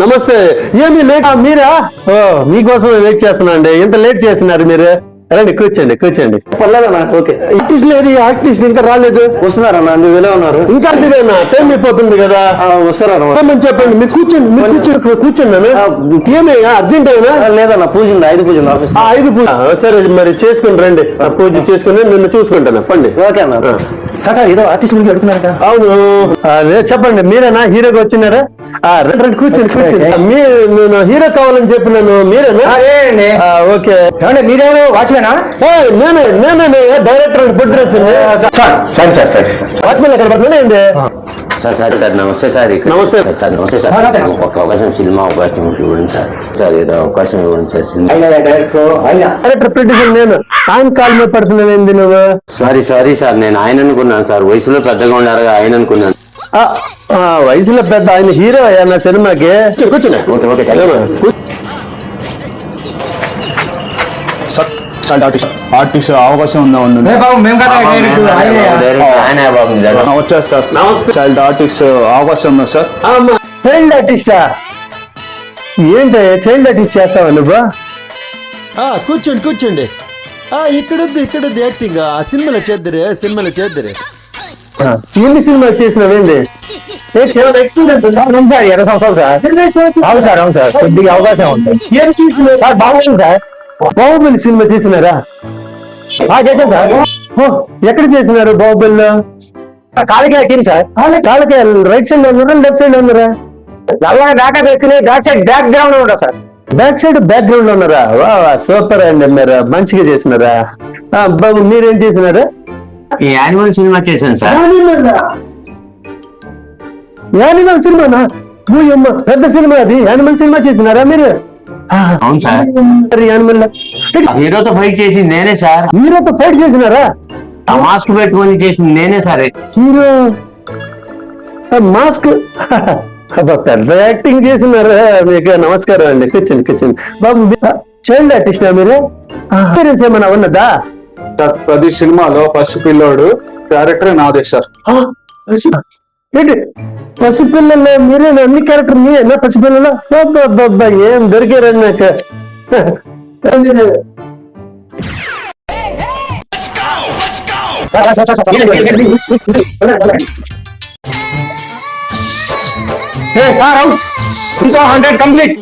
నమస్తే. ఏమి లేట్ మీరా? ఓ మీకోసం వెయిట్ చేస్తున్నా అండి. ఎంత లేట్ చేస్తున్నారు మీరు? రండి కూర్చోండి కూర్చోండి. పర్లేదన్నా. ఓకే. ఆర్టిస్ట్ లేని ఆర్టిస్ట్ ఇంకా రాలేదు. వస్తున్నారన్నా, మీరు ఎలా ఉన్నారు? ఇంకా అర్థమేనా? టైం అయిపోతుంది కదా. వస్తారన్నా. చెప్పండి. మీరు కూర్చోండి, మీరు కూర్చోండి. ఏమయ్యా అర్జెంట్ అయినా? లేదన్నా, పూజ ఉంది, 5 పూజ ఉంది ఆఫీస్. 5 పూజ. సరే మరి చేసుకుని రండి. పూజ చేసుకుని నిన్ను చూసుకుంటాను. పండి. ఓకే అన్న. సార్ ఏదో ఆర్టిస్ట్ గురించి అడుగుతున్నారట. అవును. అదే చెప్పండి. మీరేనా హీరోగా వచ్చినారా? రండి కూర్చోండి కూర్చోండి. నేను హీరో కావాలని చెప్పినాను. మీరేనా? ఓకే. మీరేమో వాచ్మేనా? నేనే డైరెక్టర్ ప్రొడ్యూసర్. వాచ్మెన్ ఎక్కడ పడుతున్నాయండి? సార్ నమస్తే సార్. నమస్తే సార్. నమస్తే సార్. ఒక అవకాశం, సినిమా అవకాశం ఇవ్వండి సార్. సార్ ఏదో అవకాశం ఇవ్వండి సార్. డైరెక్టర్ ప్రొడ్యూసర్ నేను. ఆయన కాల్ మీద పడుతున్నావు ఏంది నువ్వు? సారీ సార్, నేను ఆయన అనుకున్నాను సార్. వయసులో పెద్దగా ఉన్నారు ఆయన అనుకున్నాను. వయసులో పెద్ద ఆయన హీరో అయ్యా నా సినిమాకి. కూర్చున్నా. ఆర్టిస్ట్ అవకాశం ఉందా? వచ్చారు సార్. చైల్డ్ ఆర్టిస్ట్ అవకాశం ఉందా సార్? చైల్డ్ ఆర్టిస్టా? ఏంటి చైల్డ్ ఆర్టిస్ట్ చేస్తావా నువ్వు? కూర్చోండి కూర్చోండి. ఇక్కడుంది యాక్టింగ్. ఆ సినిమాలో చేద్దరే. ఎన్ని సినిమాలు చేసినావేంది? అవును సార్, కొద్దిగా అవకాశం ఉంటుంది. ఏం చేసిన? బాగుంది సార్. బాహుబలి సినిమా చేసినారా? చేశాను సార్. ఎక్కడ చేసినారు బాహుబలిలో? కాలికే ఎక్కింది సార్. కాళ్ళకి రైట్ సైడ్ లో ఉన్నారా లెఫ్ట్ సైడ్ లో ఉన్నారా? నల్లగా బ్యాకప్ వేసుకుని బ్యాక్ సైడ్ బ్యాక్ గ్రౌండ్ లో ఉంటా సార్. బ్యాక్ గ్రౌండ్ లో ఉన్నారా? వా సూపర్ అండి. మీరు మంచిగా చేసినారా? బాబు మీరేం చేసినారా? ఈ యానిమల్ సినిమా చేశాను సార్. యానిమల్ సినిమానా? పెద్ద సినిమా అది. యానిమల్ సినిమా చేసినారా మీరు? అవును సార్. యానిమల్ హీరోతో ఫైట్ చేసింది నేనే సార్. హీరోతో ఫైట్ చేసినారా? ఆ మాస్క్ పెట్టుకొని చేసింది నేనే సార్. హీరో మాస్క్ పెద్ద యాక్టింగ్ చేసినారా? మీకు నమస్కారం అండి. కూర్చోండి. బాబు చైల్డ్ ఆర్టిస్టా మీరు? ఎక్స్పీరియన్స్ ఏమైనా ఉన్నదా? ప్రతి సినిమాలో పసి పిల్లోడు క్యారెక్టర్ నాదే సార్. ఏంటి పసిపిల్లలు? మీరే అన్ని క్యారెక్టర్ మీరేనా పసిపిల్లలు? ఏం దొరికారండి నాకు. ఇంకో 100 కంప్లీట్.